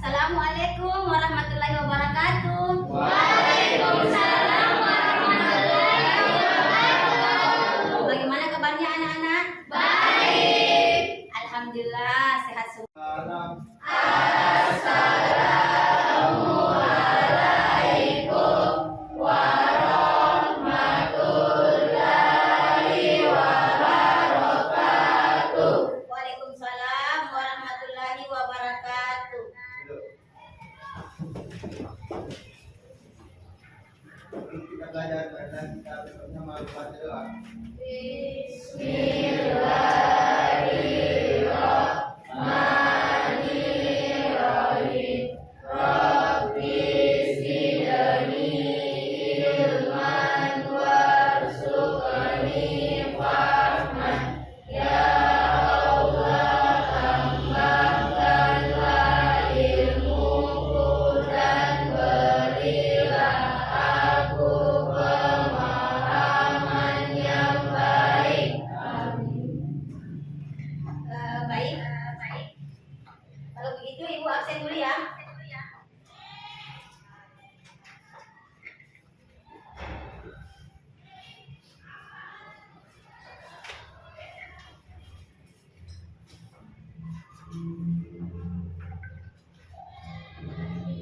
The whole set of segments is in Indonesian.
Assalamualaikum warahmatullahi wabarakatuh. Waalaikumsalam warahmatullahi wabarakatuh. Bagaimana kabarnya anak-anak? Baik. Alhamdulillah sehat semua. Assalamualaikum warahmatullahi wabarakatuh. Waalaikumsalam warahmatullahi wabarakatuh. Kita belajar dan kita bersama membaca doa. Bismillahirrahmanirrahim. Rabbi zidni ilman warzuqni fahman. Ya Allah, tambahkanlah ilmuku dan berilah aku pemahaman yang baik. Baik. Kalau begitu Ibu absen dulu ya.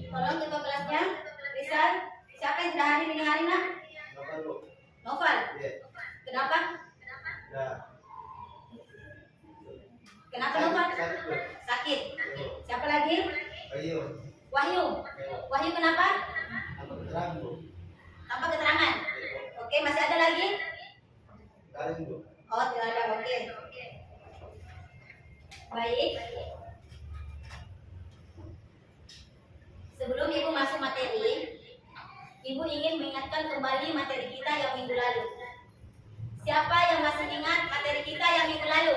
Tolong ketua kelasnya, Rizal. Siapa yang sudah hadir ini hari nak? Bapak Bu. Noval. Ya. Kenapa? Ya. Kenapa Noval? Sakit, Bu. Sakit. Siapa lagi? Ayo. Wahyu. Wahyu kenapa? Apa terang, Bu? Tanpa keterangan. Oke, masih ada lagi? Karin, Bu. Oh, tidak ada. Oke. Baik. Sebelum Ibu masuk materi, Ibu ingin mengingatkan kembali materi kita yang minggu lalu. Siapa yang masih ingat materi kita yang minggu lalu?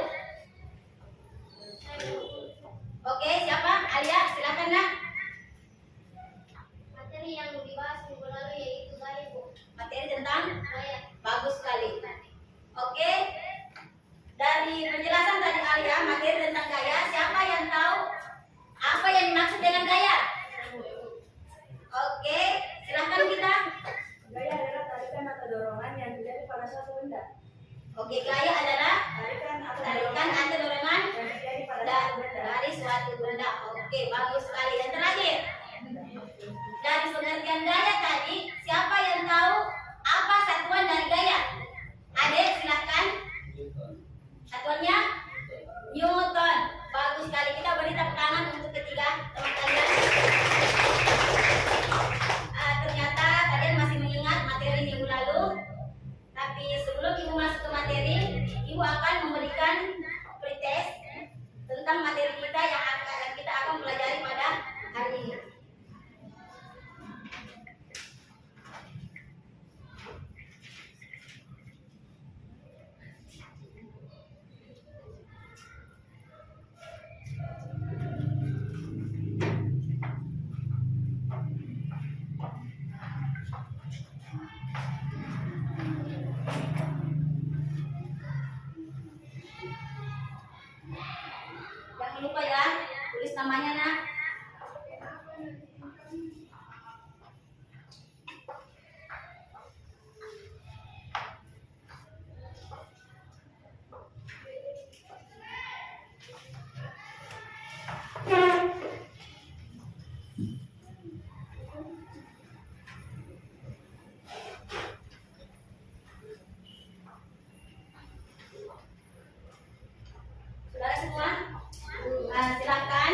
Oke, siapa? Alia, silakan nak. Materi yang dibahas minggu lalu yaitu gaya, Bu. Materi tentang Gaya. bagus sekali. Oke. Dari penjelasan tadi Alia materi tentang gaya, siapa yang tahu apa yang dimaksud dengan gaya? Oke, silahkan kita. Gaya adalah tarikan atau dorongan yang terjadi pada suatu benda. Oke, gaya adalah Tarikan atau tarikan atau dorongan yang terjadi pada suatu benda. dari suatu benda. Oke, bagus sekali. Dan terakhir, dari pengertian gaya tadi, siapa yang tahu apa satuan dari gaya? Adek, silahkan. Satuannya Newton. Bagus sekali. Kita beri tepuk tangan untuk ketiga teman kalian. Ternyata kalian masih mengingat materi minggu lalu. Tapi sebelum Ibu masuk ke materi, Ibu akan memberikan pretest tentang materi kita yang kita akan pelajari pada hari ini. Jangan lupa ya, tulis namanya nak. Saudara semua, silakan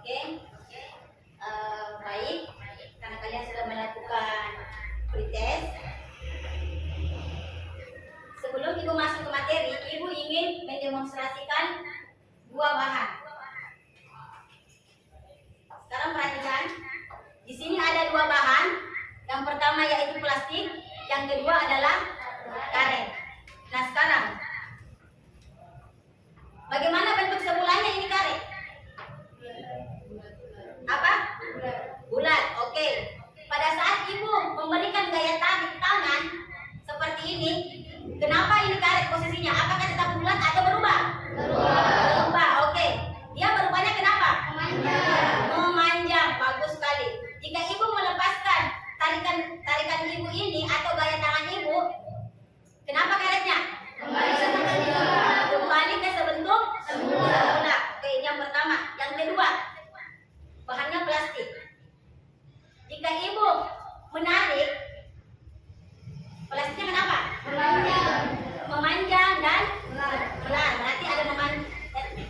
Oke. Baik. Karena kalian sudah melakukan pretest. Sebelum Ibu masuk ke materi, Ibu ingin mendemonstrasikan dua bahan. Sekarang perhatikan. Di sini ada dua bahan. Yang pertama yaitu plastik, yang kedua adalah karet. Nah, sekarang bagaimana bentuk semulanya ini karet? Apa? Bulat. Oke. Pada saat Ibu memberikan gaya tarik tangan seperti ini, kenapa ini karet posisinya? Apakah tetap bulat atau berubah? Berubah. Oke. Dia berubahnya kenapa? Memanjang. Bagus sekali. Jika Ibu melepaskan tarikan Ibu ini atau gaya tangan Ibu, kenapa karetnya? Kembali ke sebentuk semula. Oke, ini yang pertama. Yang kedua, bahannya plastik. Jika Ibu menarik, plastiknya kenapa? Memanjang dan melar. Berarti ada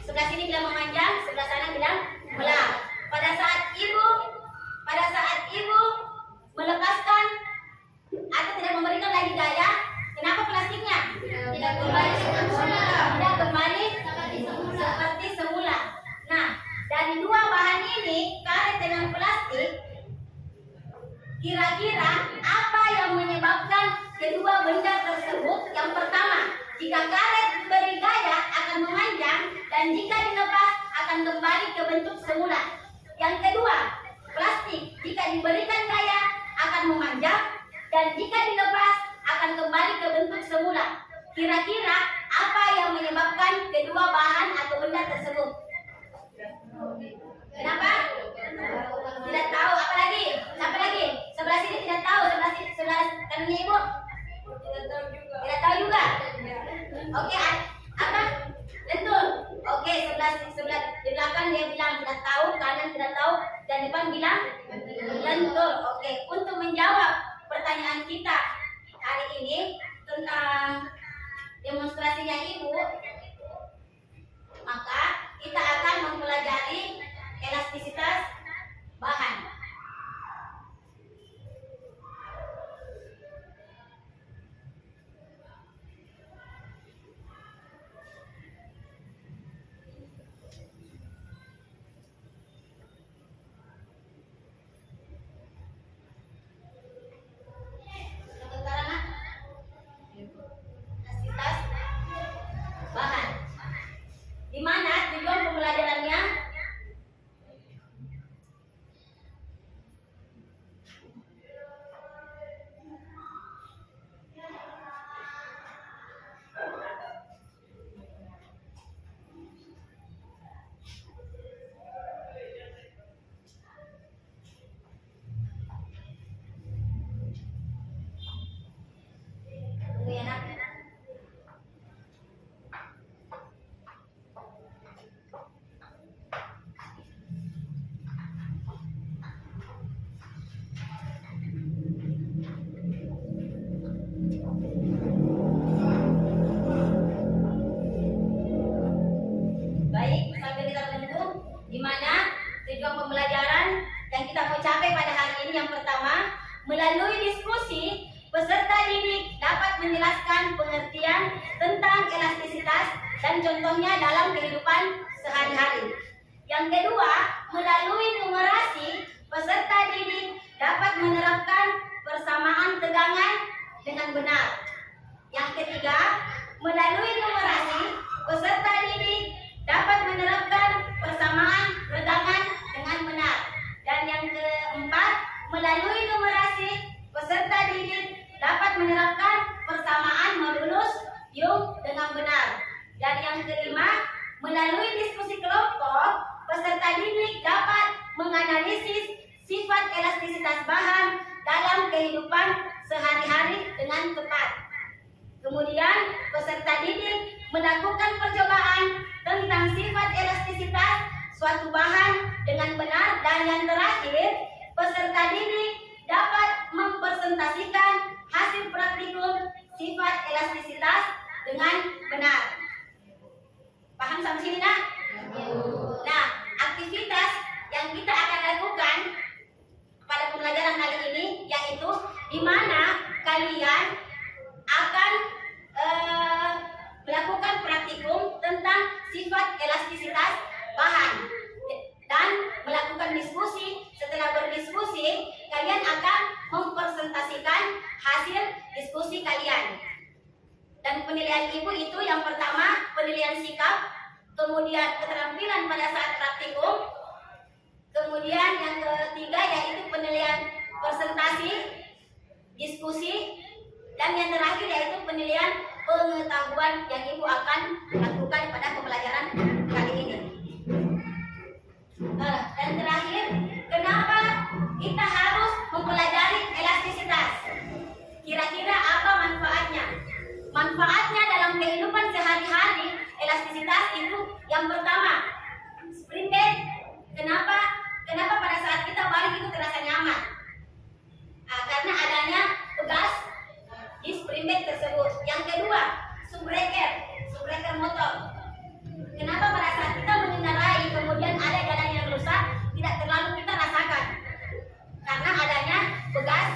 sebelah sini bilang memanjang, sebelah sana bilang melar. Pada saat Ibu melepaskan atau tidak memberikan lagi gaya, kenapa plastiknya? Tidak kembali seperti semula. Nah, dari dua bahan ini, karet dengan plastik, kira-kira apa yang menyebabkan kedua benda tersebut? Yang pertama, jika karet diberi gaya akan memanjang, dan jika dilepas akan kembali ke bentuk semula. Yang kedua, plastik jika diberikan gaya akan memanjang, dan jika dilepas akan kembali ke bentuk semula. Kira-kira apa yang menyebabkan kedua bahan atau benda tersebut? Kenapa? Tidak tahu. Apa lagi? Siapa lagi? Sebelah sini tidak tahu. Sebelah kanannya Ibu? Tidak tahu juga. Oke, apa? Lentur. Oke, sebelah di belakang dia bilang tidak tahu, kanan tidak tahu, dan depan bilang lentur. Oke, untuk menjawab pertanyaan kita hari ini tentang demonstrasinya Ibu, maka kita akan mempelajari elastisitas bahan. Bahan. Di mana tujuan pembelajarannya? Tunggu ya, Nak. Baik, sambil kita menunggu di mana tujuan pembelajaran yang kita mau capai pada hari ini. Yang pertama, melalui diskusi, peserta didik dapat menjelaskan pengertian tentang elastisitas dan contohnya dalam kehidupan sehari-hari. Yang kedua, melalui numerasi, peserta didik dapat menerapkan persamaan tegangan dengan benar. Yang ketiga, melalui numerasi, peserta didik dapat menerapkan persamaan tegangan dengan benar. Dan yang keempat, melalui numerasi, peserta didik dapat menerapkan persamaan modulus Young dengan benar. Dan yang kelima, melalui diskusi kelompok, peserta didik dapat menganalisis sifat elastisitas bahan dalam kehidupan sehari-hari dengan tepat. Kemudian, peserta didik melakukan percobaan tentang sifat elastisitas suatu bahan dengan benar. Dan yang terakhir, peserta didik dapat mempresentasikan hasil praktikum sifat elastisitas dengan benar. Paham sampai sini, Nak? Nah, aktivitas penilaian sikap, kemudian keterampilan pada saat praktikum, kemudian yang ketiga yaitu penilaian presentasi, diskusi, dan yang terakhir yaitu penilaian pengetahuan yang ibu akan lakukan pada pembelajaran kali ini. Dan terakhir, kenapa kita harus mempelajari elastisitas? Kira-kira apa manfaatnya? Manfaatnya dalam kehidupan sehari-hari, elastisitas itu yang pertama, spring bed. Kenapa pada saat kita balik itu terasa nyaman? Karena adanya pegas di spring bed tersebut. Yang kedua, subbreaker motor. Kenapa pada saat kita mengendarai kemudian ada jalan yang rusak, tidak terlalu kita rasakan? Karena adanya pegas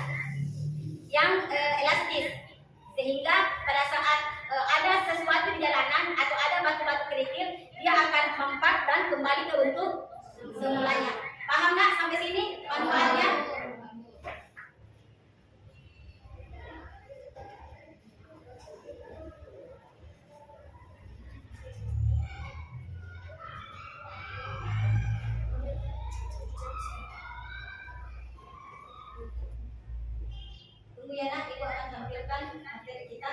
yang elastis, sehingga pada saat ada sesuatu di jalanan atau ada batu-batu kerikil, dia akan mempat dan kembali ke bentuk semulanya. Paham nggak sampai sini manfaatnya? Tunggu ya nak, ibu akan tampilkan materi kita.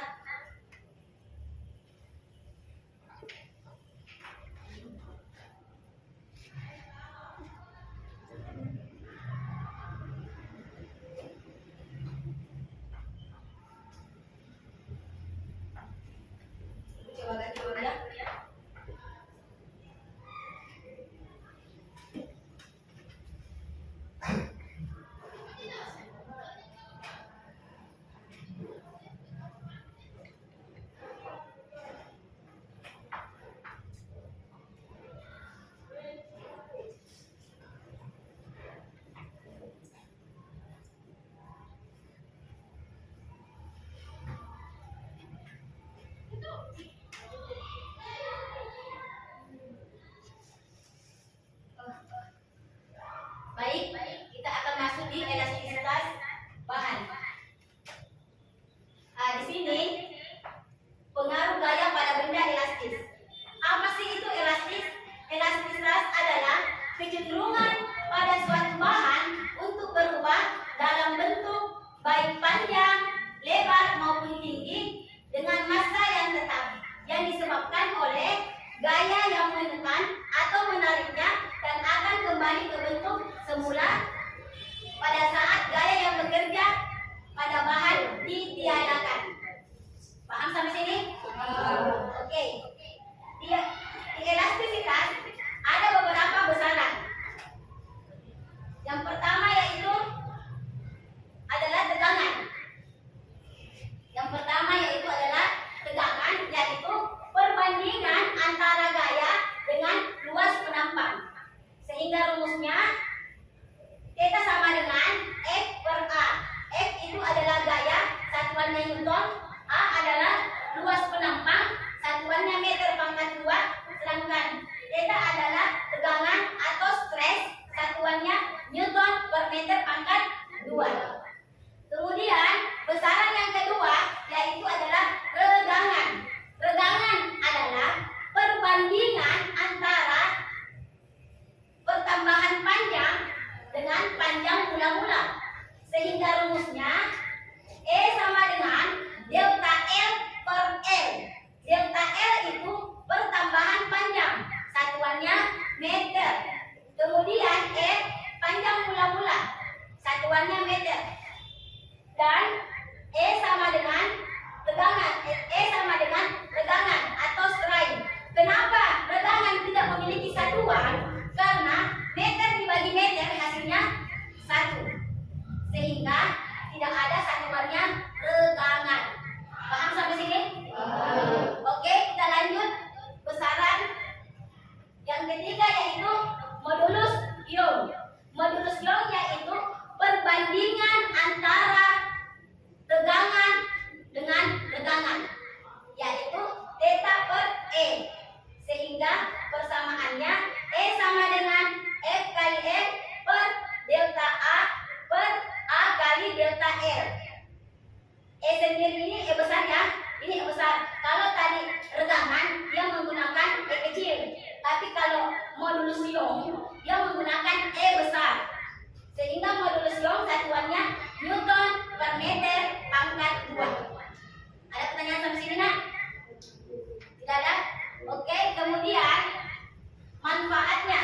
Coba ganti dulu ya. modulus Young, dia menggunakan E besar. Sehingga modulus Young satuannya Newton per meter pangkat 2. Ada pertanyaan sampai sini, nak? Tidak ada? Oke, kemudian manfaatnya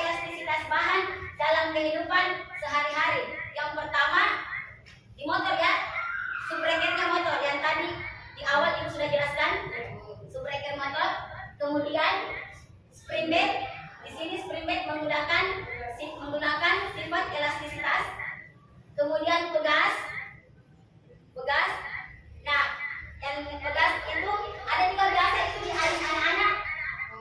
elastisitas bahan dalam kehidupan sehari-hari. Yang pertama, di motor ya, subbreakernya motor yang tadi di awal ibu sudah jelaskan, subbreaker motor. Kemudian spring bed, di sini spring bed menggunakan sifat elastisitas. Kemudian pegas. Nah, yang pegas itu ada juga biasa itu di anak-anak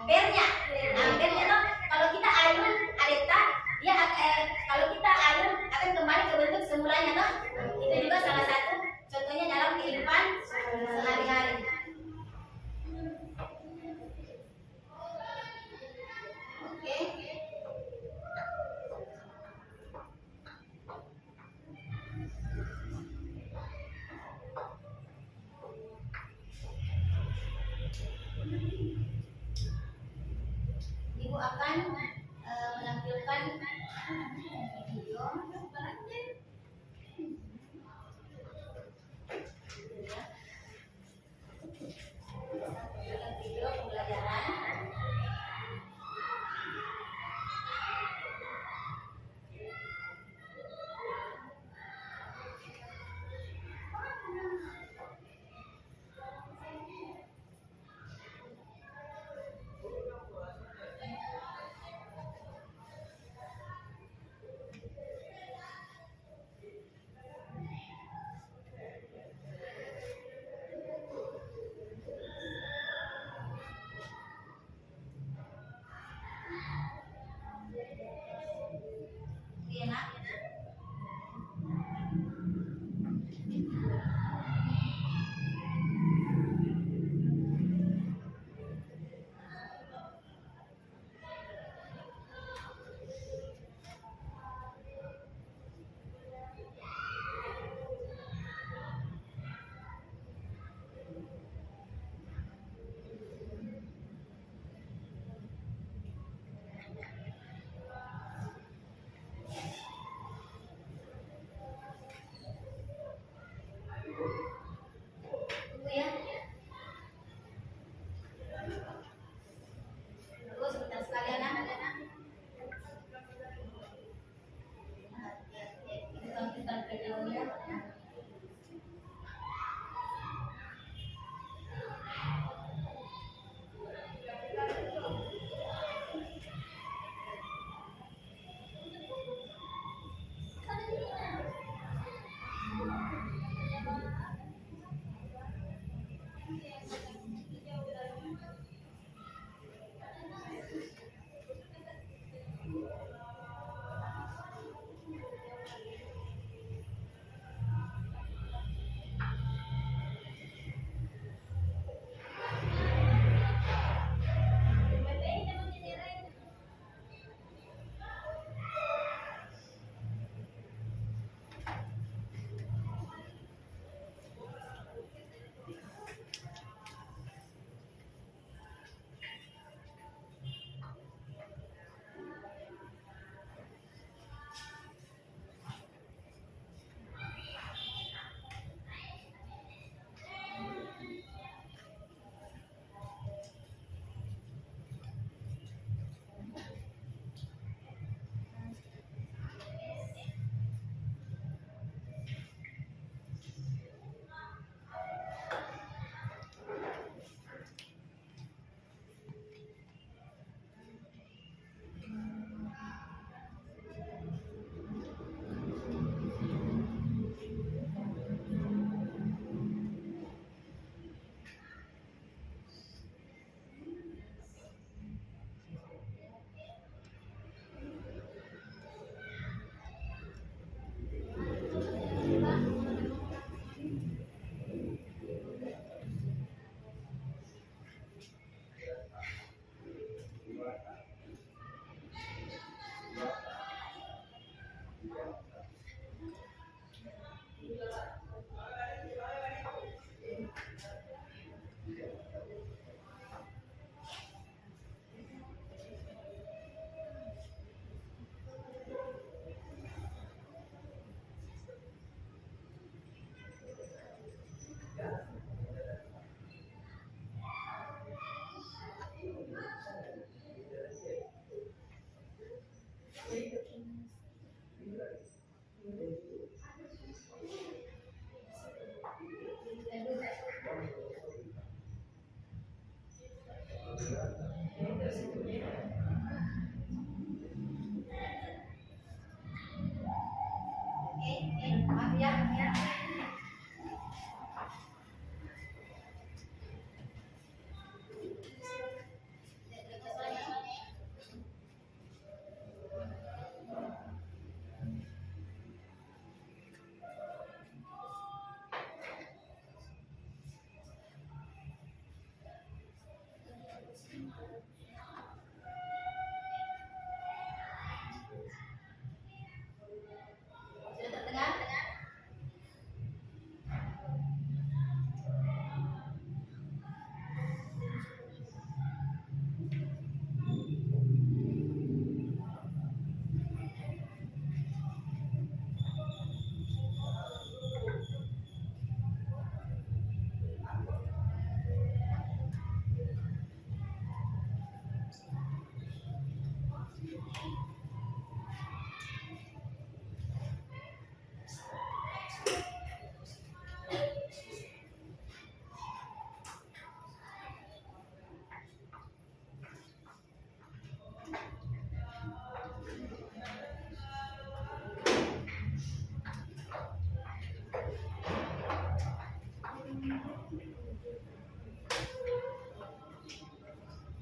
bernya. Nah, bernya tuh kalau kita ayun adeta dia kalau kita ayun akan kembali ke bentuk semulanya tuh. Itu juga salah satu contohnya dalam kehidupan sehari-hari. Oke. Ibu akan menampilkan video. Video pembelajaran.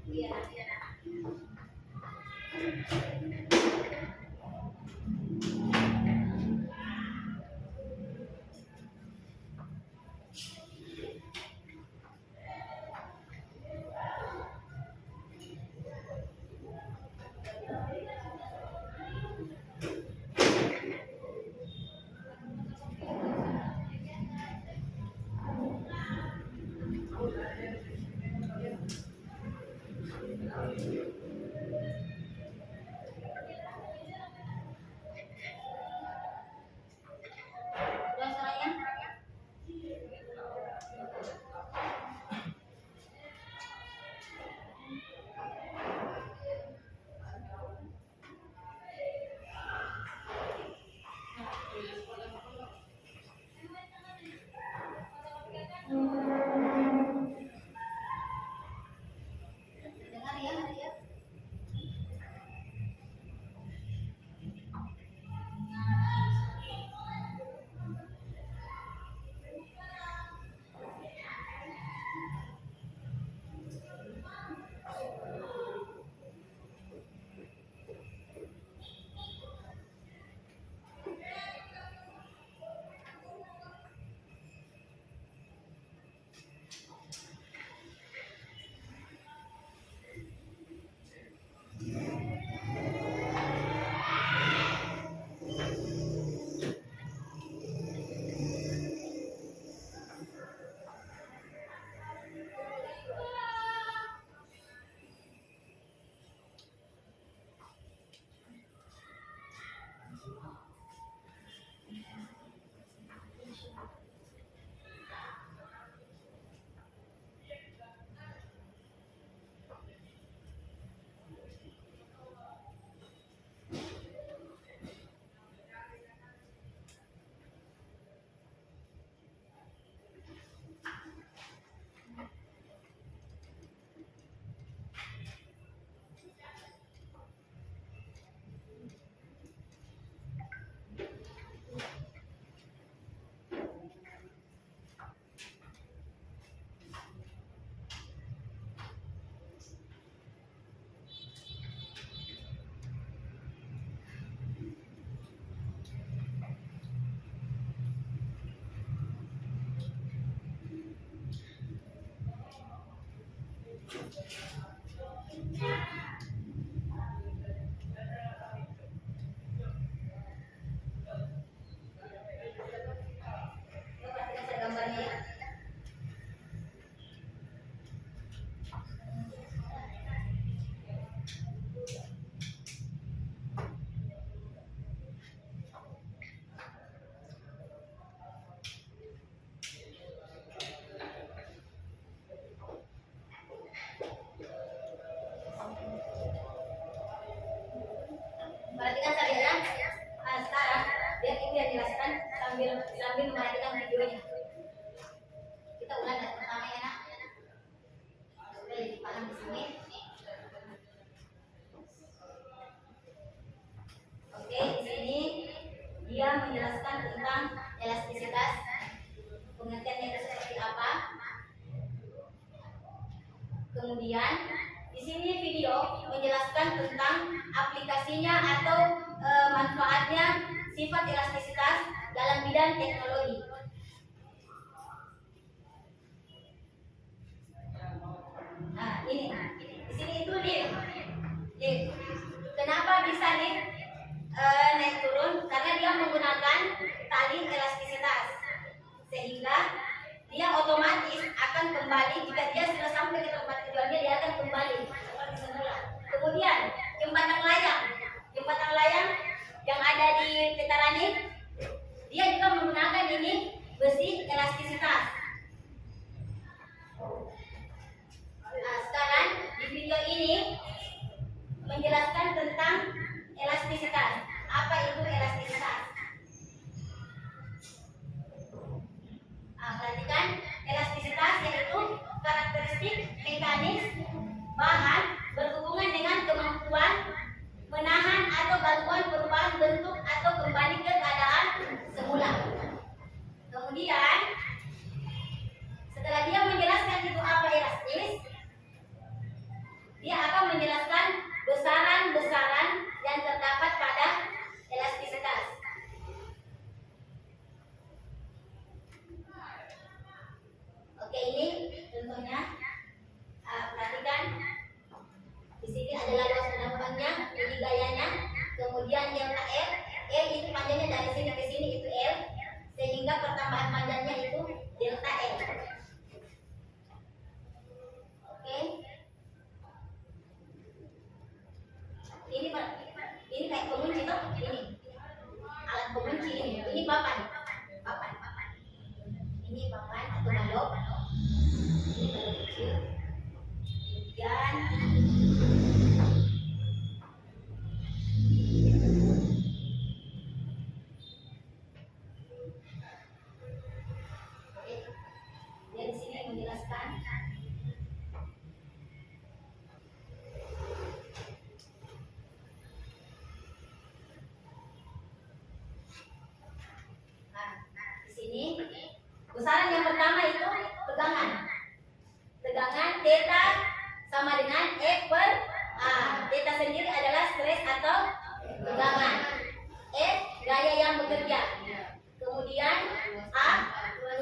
Iya. Udah suaranya? Dengar ya. Coba kita gambarnya ya. Perhatikan kalian. Sekarang biar Ibu yang jelaskan sambil memperhatikan videonya. Kita ulang dari pertama ya nak. Supaya lebih paham di sini. Oke, di sini dia menjelaskan tentang elastisitas. Pengertiannya itu seperti apa. Kemudian di sini video menjelaskan tentang aplikasinya atau manfaatnya sifat elastisitas dalam bidang teknologi. Nah, ini di sini itu lift. Kenapa bisa lift naik turun? Karena dia menggunakan tali elastisitas, sehingga dia otomatis akan kembali jika dia sudah sampai ke tempat tujuannya, dia akan kembali seperti semula. Kemudian jembatan layang yang ada di Petarani, dia juga menggunakan ini besi elastisitas. Nah, sekarang di video ini menjelaskan tentang elastisitas. Apa itu elastisitas? Perhatikan, elastisitas yaitu karakteristik mekanis bahan berhubungan dengan kemampuan menahan atau gangguan perubahan bentuk atau kembali ke keadaan semula. Kemudian setelah dia menjelaskan itu apa elastis, Dia akan menjelaskan besaran-besaran yang terdapat pada elastisitas. Oke, ini contohnya. Perhatikan. Di sini adalah luas penampakannya, ini gayanya. Kemudian delta L, L itu panjangnya dari sini ke sini itu L, sehingga pertambahan panjangnya itu delta L. Oke. Ini kayak pengunci toh, ini alat pengunci ini papan. Ini papan atau balok. Ini balok kecil. Dia di sini menjelaskan. Di sini besaran yang pertama itu tegangan. Tegangan theta sama dengan F per A. Theta sendiri adalah stres atau tegangan. F gaya yang bekerja. Kemudian A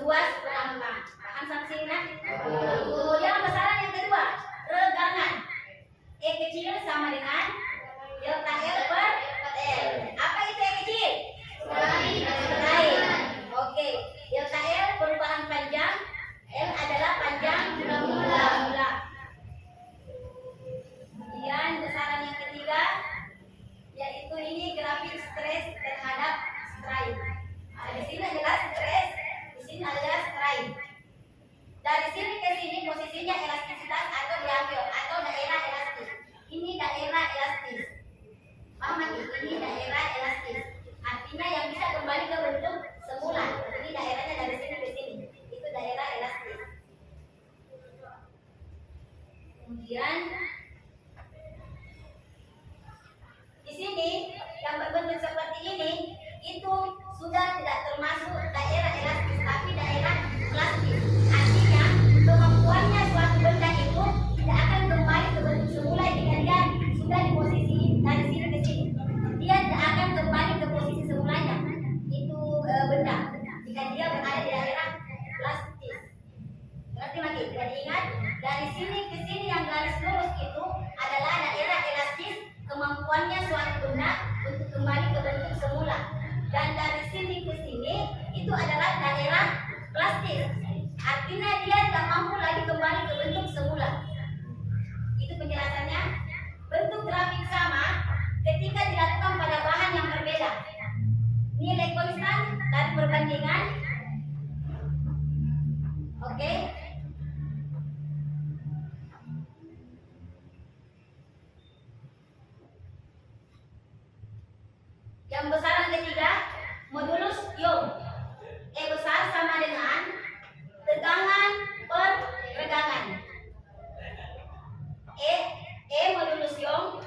luas penampang. Paham sampai sini nak? Kemudian besaran yang kedua regangan. E kecil sama dengan delta L per L. Apa itu E kecil? Strain. Oke. Delta L perubahan panjang. L adalah panjang mula. Kemudian besaran yang ketiga yaitu ini grafik stres terhadap strain. Di sini adalah stres, di sini adalah strain. Dari sini ke sini posisinya elastisitas atau diambil atau daerah elastis. Ini daerah elastis. Paham lagi? Ini daerah elastis. Artinya yang bisa kembali ke bentuk semula. Ini daerahnya dari sini ke sini. Itu daerah elastis. Kemudian di sini yang berbentuk seperti ini itu sudah tidak termasuk daerah elastis tapi daerah plastis. Artinya kemampuannya suatu benda itu tidak akan kembali ke bentuk semula jika dia sudah di posisi dari sini ke sini. Dia tidak akan kembali ke posisi semulanya. Itu benda jika dia berada di daerah plastis. Berarti lagi tidak diingat dari sini ke sini yang garis lurus itu adalah daerah elastis. Kemampuannya suatu benda untuk kembali ke bentuk semula. Dan dari sini ke sini itu adalah daerah plastis. Artinya dia tidak mampu lagi kembali ke bentuk semula. Itu penjelasannya. Bentuk grafik sama ketika dilakukan pada bahan yang berbeda. Nilai konstan dan perbandingan. Oke. Yang besaran ketiga, modulus Young. E besar sama dengan tegangan per regangan. E modulus Young,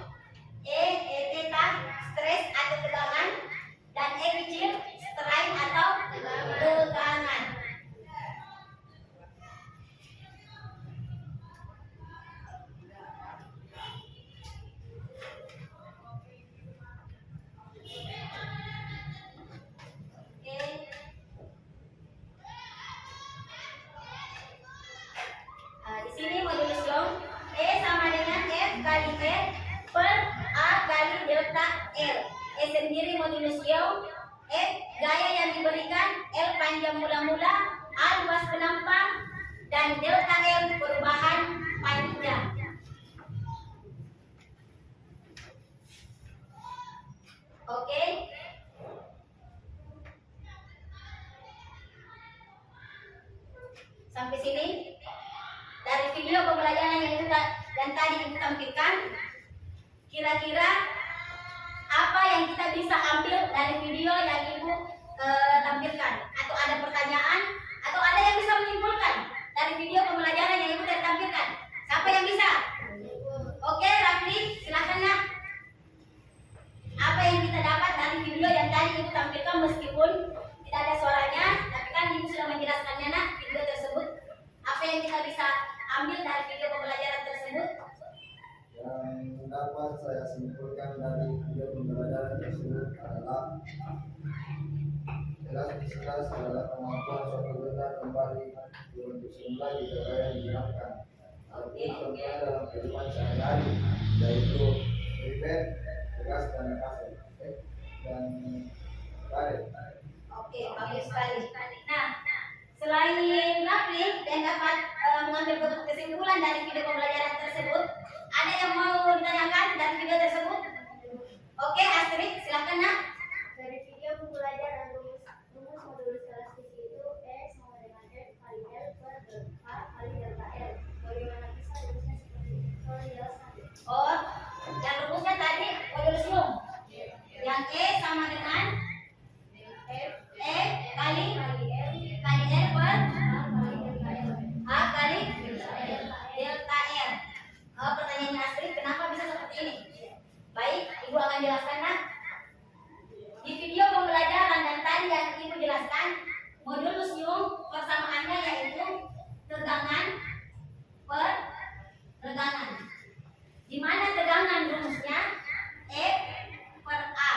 E theta stres atau tegangan, dan E kecil strain atau tegangan. Di sini modulus Young E sama dengan F kali E per A kali delta L. E sendiri modulus Young, F gaya yang diberikan, L panjang mula-mula, A luas penampang, dan delta L perubahan panjang. Oke. Sampai sini. Dari video pembelajaran yang tadi Ibu tampilkan, kira-kira apa yang kita bisa ambil dari video yang Ibu tampilkan? Atau ada pertanyaan? Atau ada yang bisa menyimpulkan dari video pembelajaran yang Ibu tadi tampilkan? Siapa yang bisa? Oke, Rafli, silakan ya. Apa yang kita dapat dari video yang tadi Ibu tampilkan meskipun tidak ada suaranya, tapi kan Ibu sudah menjelaskannya nak video tersebut. Apa yang kita bisa ambil dari video pembelajaran tersebut? dapat saya simpulkan dari video pembelajaran tersebut adalah jelas adalah kemampuan suatu benda kembali untuk semula jika yang digunakan. Arti contohnya dalam kehidupan sehari-hari, yaitu ribet, tegas dan kasar, dan baik. Oke, bagus sekali. Nah, selain Rafli dan dapat mengambil kesimpulan dari video pembelajaran tersebut, ada yang mau ditanyakan dari video tersebut? Oke, Astrid, silakan nak. Dari video pembelajaran rumus modulus kelas fisika itu X sama dengan F kali L per A kali delta L. Bagaimana bisa rumusnya seperti itu? Tolong jelaskan. Oh, yang rumusnya tadi modulusium. Yang E sama dengan F E kali kali L L per A kali A delta L. kali delta L. Oh, pertanyaannya Astrid, kenapa bisa seperti ini? Baik, Ibu akan jelaskan nak. Di video pembelajaran dan tadi yang Ibu jelaskan, modulusium persamaannya yaitu tegangan per tegangan. Di mana tegangan rumusnya F per A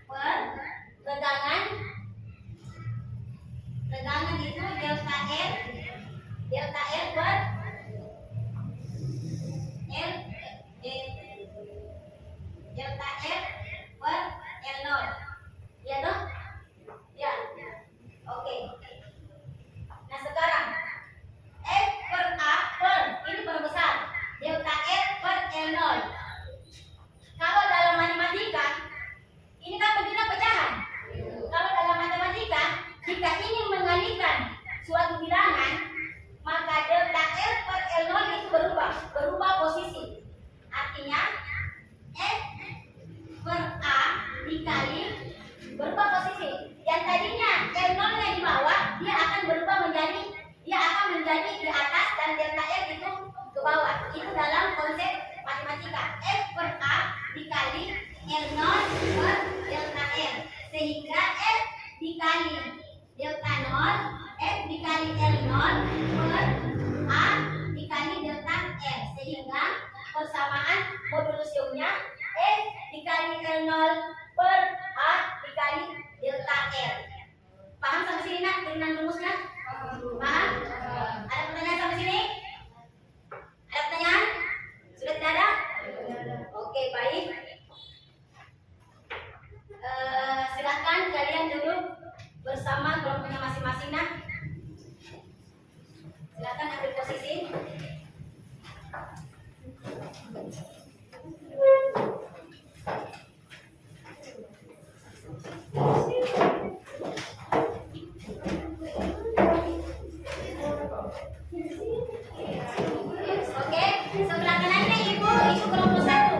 per tegangan. Tegangan itu delta L per L delta L per L0. Ya toh? Ya. Oke. Nah, sekarang F per A per ini perbesar delta L per L0. Kalau dalam matematika ini kan bentuknya pecahan. Kalau dalam matematika jika ingin mengalihkan suatu bilangan, maka delta L per L0 itu berubah posisi. Artinya F per A dikali berubah posisi. Yang tadinya L0-nya di bawah, dia akan berubah menjadi di atas dan delta L itu ke bawah. Itu dalam konsep matematika. F per A dikali L0 per delta L. Sehingga F dikali delta 0, F dikali L0 per A dikali delta L. Sehingga persamaan modulusiumnya F dikali L0 per A dikali delta L. Paham sampai sini nak turunan rumusnya? Paham? Ada pertanyaan sampai sini? Ada pertanyaan? Sudah tidak ada? Oke, baik. Silahkan kalian duduk bersama kelompoknya masing-masing nah. Silahkan ambil posisi. Oke, sebelah kanannya ibu kelompok 1.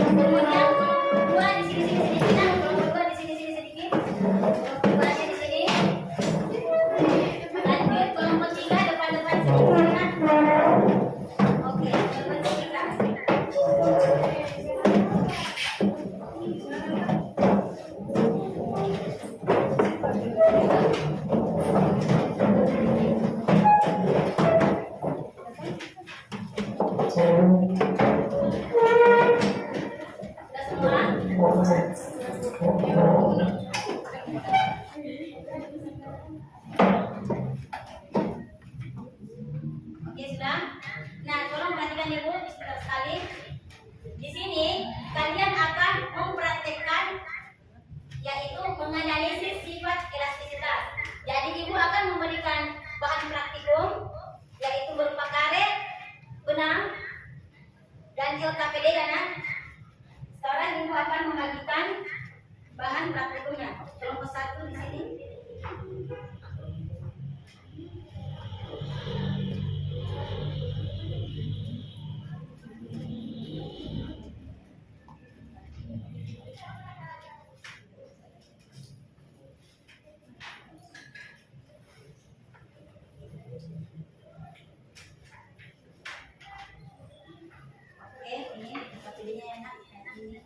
Kemudian kelompok 2 di sini sedikit, nah, kelompok 2 di sini sedikit. Kelompok 2 di sini. Lanjut kelompok 3 depan sedikit, nah. Oke, kelompok 3. Oke, sudah. Nah, tolong perhatikan ya Bu, sebentar sekali. Di sini kalian akan mempraktekkan yaitu menganalisis sifat elastisitas. Jadi Ibu akan memberikan bahan praktikum yaitu berupa karet, benang, dan LKPD dana. Sekarang Ibu akan membagikan bahan praktikumnya. Kelompok 1 di sini. Oke, ini LKPD-nya enak ini.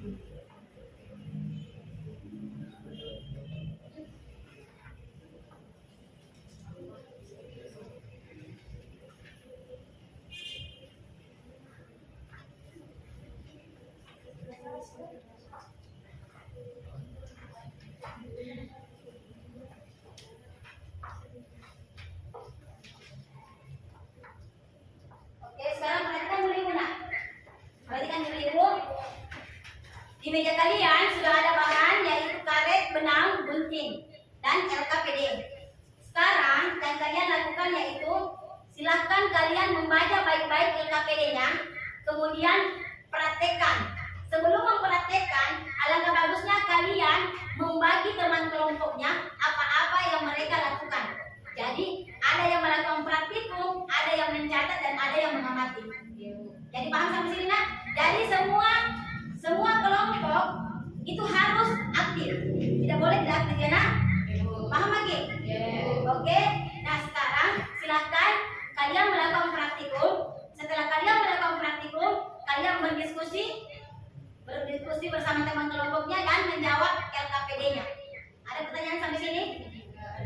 Oke, sekarang perhatikan dulu Ibu nak. Perhatikan dulu Ibu. Di meja kalian sudah ada bahan yaitu karet, benang, gunting, dan LKPD. Sekarang yang kalian lakukan yaitu silahkan kalian membaca baik-baik LKPD-nya, kemudian praktekkan. Sebelum mempraktekkan, alangkah bagusnya kalian membagi teman kelompoknya apa-apa yang mereka lakukan. Jadi ada yang melakukan praktikum, ada yang mencatat, dan ada yang mengamati. Jadi paham sampai sini nak? Jadi semua kelompok itu harus aktif. Tidak boleh tidak aktif ya nak? Paham lagi? Oke. Nah sekarang silahkan kalian melakukan praktikum. Setelah kalian melakukan praktikum, kalian berdiskusi bersama teman kelompoknya dan menjawab LKPD-nya. Ada pertanyaan sampai sini?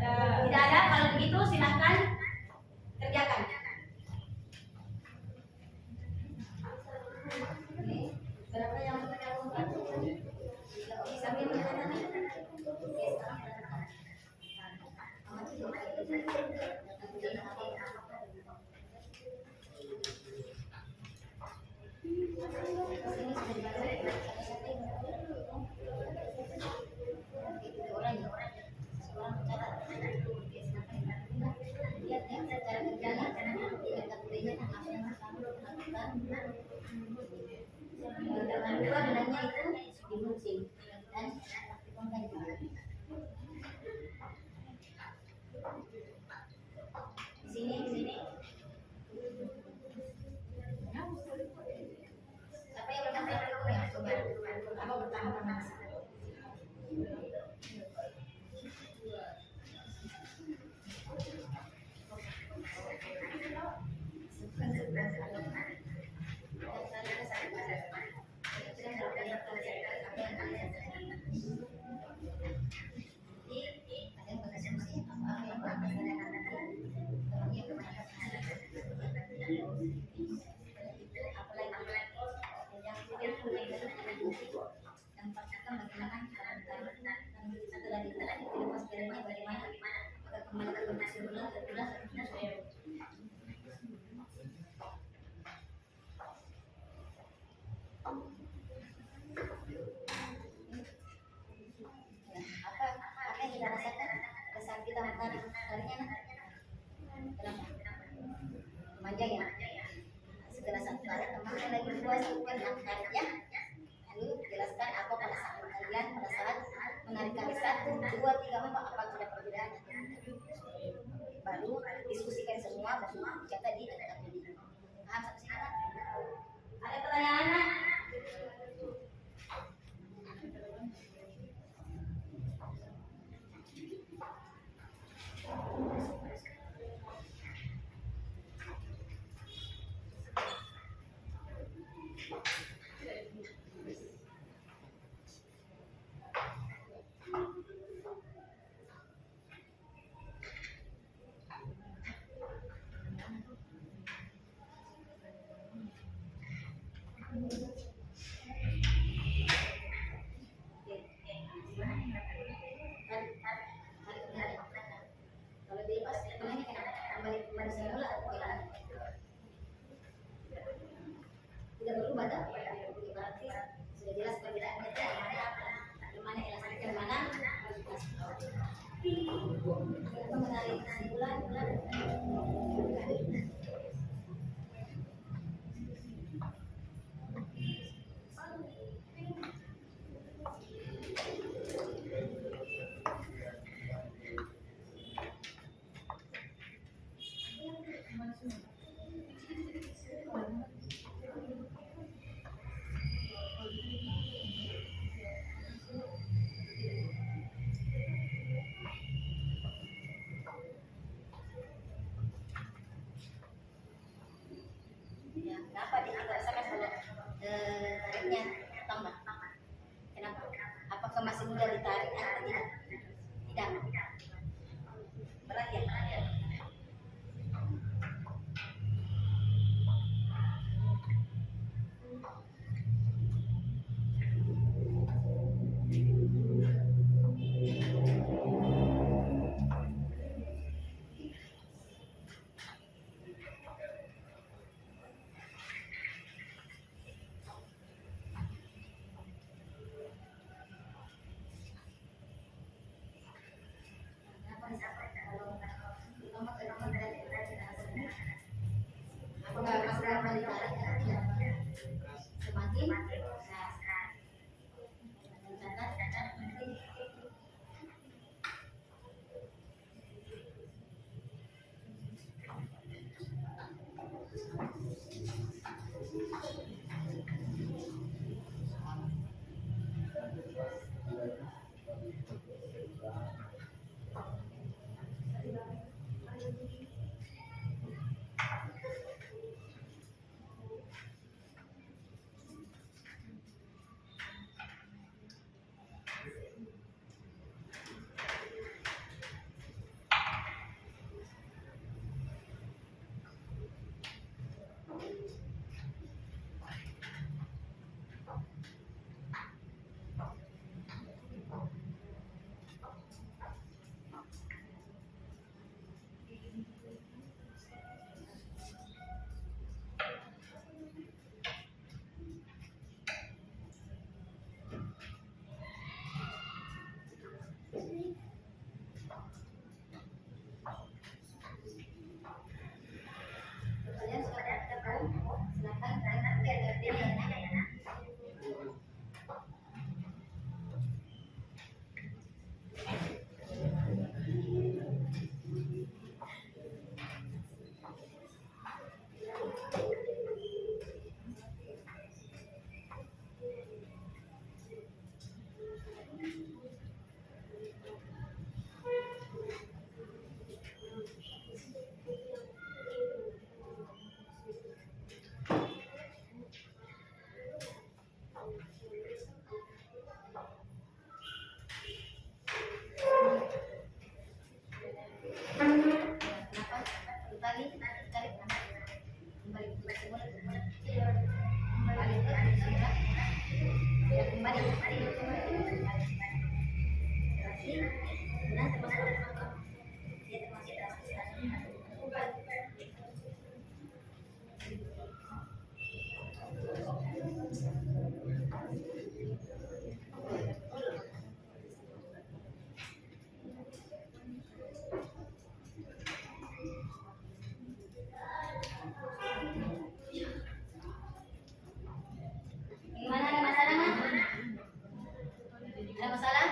Tidak ada. Kalau begitu silahkan kerjakan. Berapa yang berapa? Sambil menandatangani. Benangnya itu digunting dan aktifkan juga. Di sini. Siapa yang bertanya ya? Coba. Apa pertama-tama? Panjang ya, segera satu kali teman lagi dua lakukan ya. Lalu jelaskan apa pada saat kalian pada saat menarik kali 1, 2, 3, 4 apa ada perbedaan. Baru diskusikan semua baru catat di LKPD. Paham sampai sini? Ada pertanyaan? Kalau dilepas kembali kepada semula tidak berubah dah. Berarti sudah jelas perbedaannya mana elastik mana menarik kesimpulan. Kenapa tidak rasakan kalau tariknya tambah? Apakah masih mudah ditarik atau tidak? Tidak. Berat ya? Apakah masih mudah ditarik atau tidak? Semakin kalian sudah tahu? Silakan kalian biar ngerti ya. Gimana, ada masalah nggak? Ada masalah?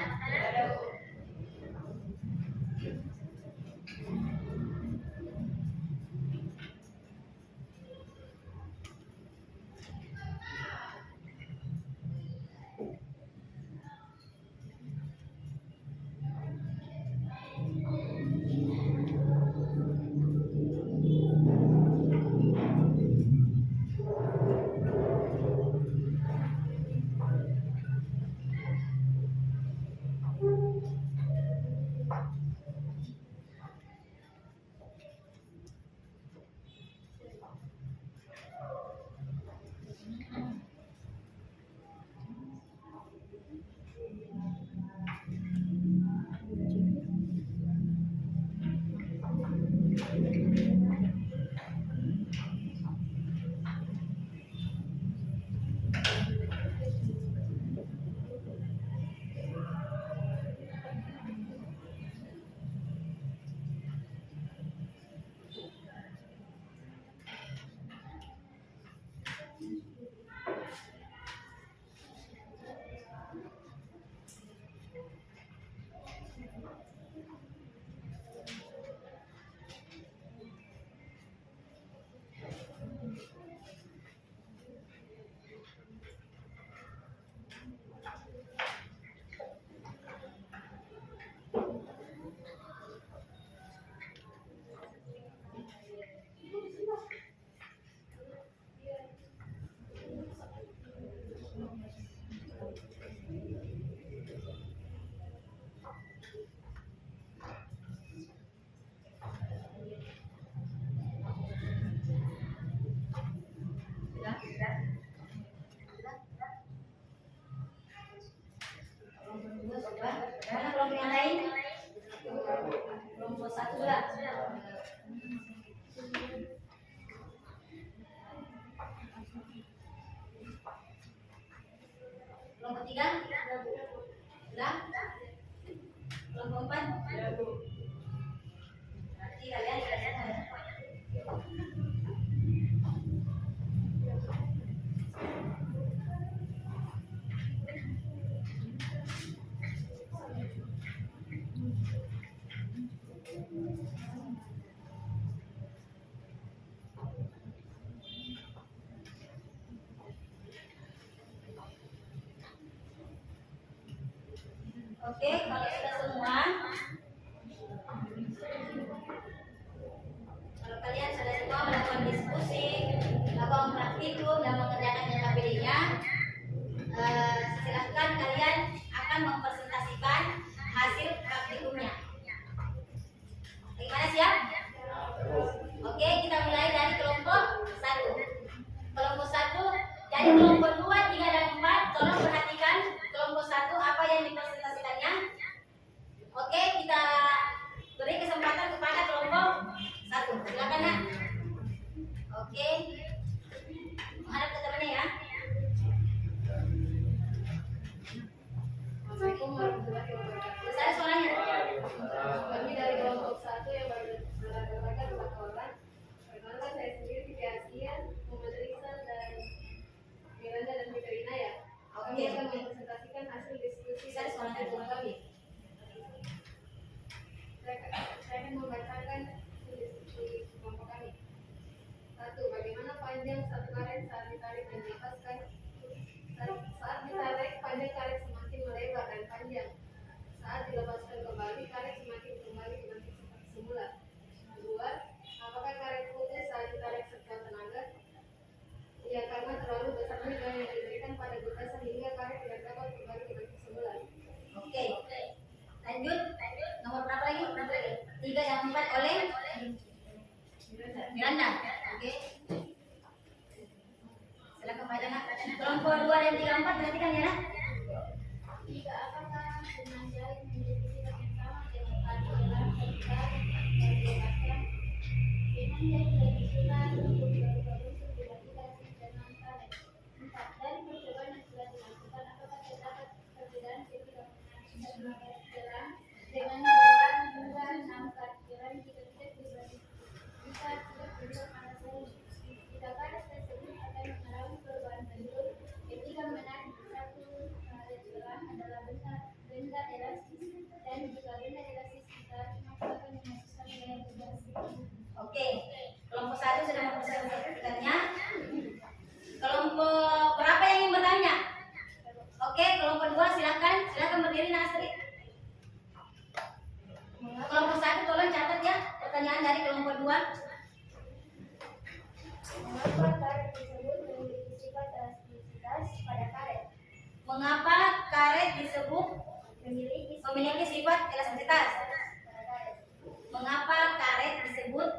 Sudah? Kelompok 4? Berarti kalian sudah selesai. Oke, kalau sudah semua, kalau kalian sudah semua melakukan diskusi, melakukan praktikum dan mengerjakan KPD-nya, silakan kalian akan mempresentasikan hasil praktikumnya. Bagaimana, siap? Oke, kita mulai dari kelompok 1. Kelompok 1, dari kelompok 2, 3, dan 4, tolong perhatikan kelompok 1 apa yang dipresentasikannya. Oke, kita beri kesempatan kepada kelompok 1. Silakan, Nak. Oke. Menghadap ke temannya ya. Assalamualaikum warahmatullahi wabarakatuh. Besar suaranya. Kami dari kelompok 1 yang beranggotakan 4 orang. Perkenalkan, saya sendiri Siti Asian, Muhammad Rizal, dan Miranda dan Fitrina ya. Kami Oke. akan mempresentasikan hasil diskusi Besar suaranya dulu kami. Saya akan membacakan hasil diskusi kelompok kami. 1. Bagaimana panjang satu karet saat ditarik dan dilepaskan? Saat ditarik, panjang karet semakin melebar dan panjang. Saat dilepaskan kembali, karet semakin kembali ke bentuk seperti semula. 2. Apakah karet putus saat ditarik sekuat tenaga? Ya, karena terlalu besar beban yang diberikan pada getasan hingga karet tidak dapat kembali ke bentuk semula. Oke. Lanjut. Nomor berapa lagi? 3 dan 4 oleh Miranda. Oke. Silakan baca, Nak. Kelompok 2 dan 3, 4 perhatikan ya, Nak. Jika apakah dengan jari memiliki sifat yang sama dengan tadi dalam sekitar dan bebaskan dengan jari lebih sulit untuk bergabung dilakukan dengan karet. 4. Dari percobaan yang sudah dilakukan, apakah terdapat perbedaan signifikan karet jalan dengan jalan hingga 6 karet jalan jika tidak dibanding jika tidak berubah pada serius. Jika karet tersebut akan mengalami perubahan bentuk ketika menarik satu karet jalan adalah benda elastis, dan jika benda elastis ditarik maka akan menghasilkan gaya vibrasi. Oke. Kelompok 1 sudah mempresentasikannya. Kelompok berapa yang ingin bertanya? Oke, kelompok 2 silakan berdiri, Nasri. Kelompok 1 tolong catat ya pertanyaan dari kelompok 2. Mengapa karet tersebut memiliki sifat elastisitas pada karet? Mengapa karet disebut Memiliki sifat elastisitas? pada karet. Mengapa karet disebut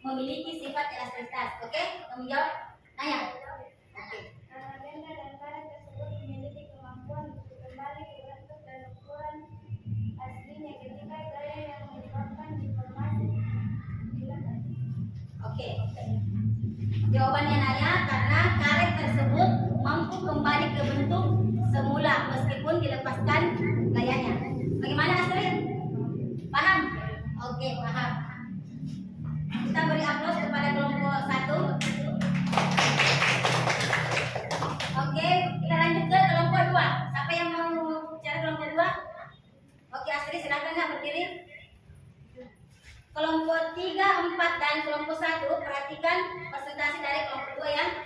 memiliki sifat elastisitas? Oke, kamu jawab. Nanya. Oke. Karena benda dan karet tersebut memiliki kemampuan untuk kembali ke bentuk dan ukuran aslinya ketika gaya yang menyebabkan deformasi dilakukan. Oke. Jawabannya Naya, karena karet tersebut mampu kembali ke bentuk semula meskipun dilepaskan gayanya. Bagaimana, Astrid? Paham? Oke, paham. Kita beri aplaus kepada kelompok 1. Oke, kita lanjut ke kelompok 2. Siapa yang mau bicara kelompok 2? Oke, Astrid silakan, Nak, berdiri. Kelompok 3, 4, dan kelompok 1 perhatikan presentasi dari kelompok 2 ya.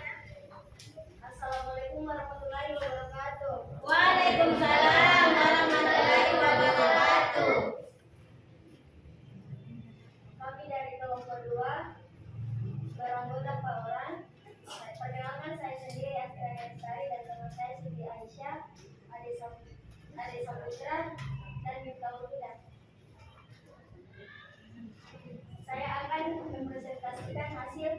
Assalamualaikum warahmatullahi wabarakatuh. Waalaikumsalam warahmatullahi wabarakatuh. Kami dari kelompok 2 beranggota 4 orang. Perkenalkan, saya sendiri Astrid Lestari dan teman saya Siti Aisyah, Ade Saputra, dan Miftahul Huda. Saya akan mempresentasikan hasil